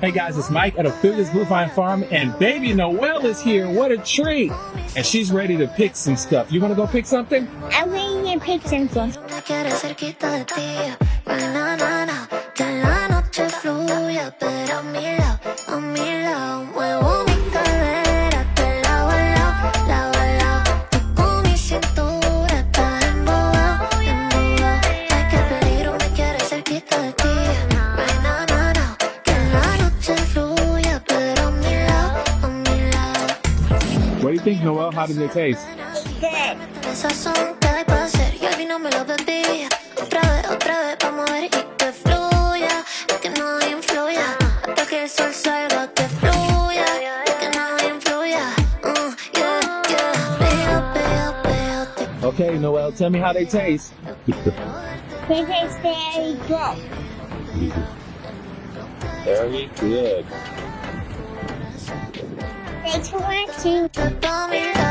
Hey guys, it's Mike at Ophelia's Bluefine Farm, and baby Noelle is here. What a treat! And she's ready to pick some stuff. You want to go pick something? I'm ready to pick something. What do you think, Noelle? How does it taste? Good. Okay, Noelle, tell me how they taste. They taste very good. Very good. Thanks for watching.